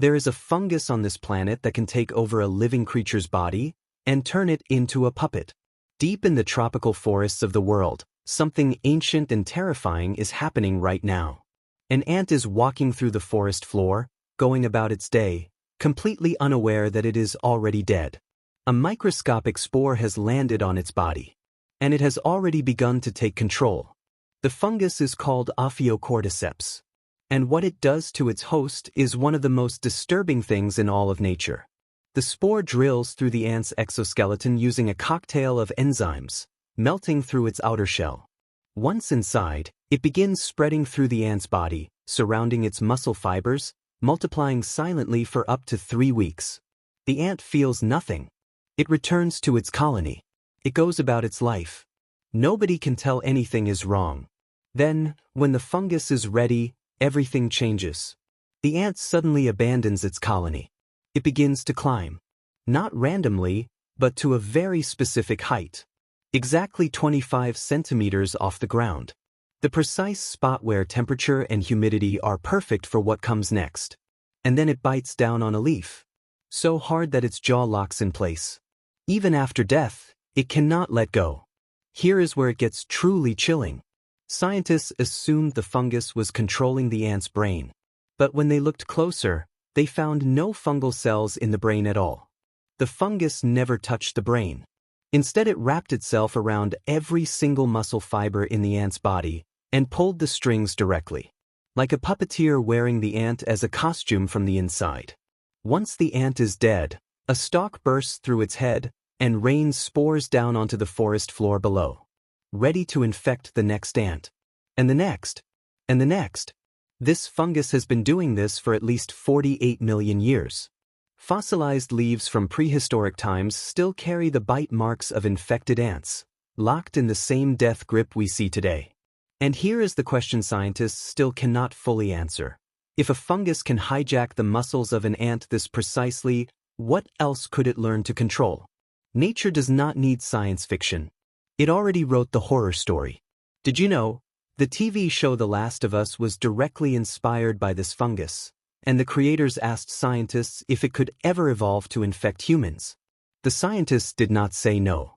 There is a fungus on this planet that can take over a living creature's body and turn it into a puppet. Deep in the tropical forests of the world, something ancient and terrifying is happening right now. An ant is walking through the forest floor, going about its day, completely unaware that it is already dead. A microscopic spore has landed on its body, and it has already begun to take control. The fungus is called Ophiocordyceps, and what it does to its host is one of the most disturbing things in all of nature. The spore drills through the ant's exoskeleton using a cocktail of enzymes, melting through its outer shell. Once inside, it begins spreading through the ant's body, surrounding its muscle fibers, multiplying silently for up to 3 weeks. The ant feels nothing. It returns to its colony. It goes about its life. Nobody can tell anything is wrong. Then, when the fungus is ready, everything changes. The ant suddenly abandons its colony. It begins to climb. Not randomly, but to a very specific height. Exactly 25 centimeters off the ground. The precise spot where temperature and humidity are perfect for what comes next. And then it bites down on a leaf. So hard that its jaw locks in place. Even after death, it cannot let go. Here is where it gets truly chilling. Scientists assumed the fungus was controlling the ant's brain. But when they looked closer, they found no fungal cells in the brain at all. The fungus never touched the brain. Instead, it wrapped itself around every single muscle fiber in the ant's body and pulled the strings directly. Like a puppeteer wearing the ant as a costume from the inside. Once the ant is dead, a stalk bursts through its head and rains spores down onto the forest floor below, ready to infect the next ant. And the next. And the next. This fungus has been doing this for at least 48 million years. Fossilized leaves from prehistoric times still carry the bite marks of infected ants, locked in the same death grip we see today. And here is the question scientists still cannot fully answer. If a fungus can hijack the muscles of an ant this precisely, what else could it learn to control? Nature does not need science fiction. It already wrote the horror story. Did you know? The TV show The Last of Us was directly inspired by this fungus, and the creators asked scientists if it could ever evolve to infect humans. The scientists did not say no.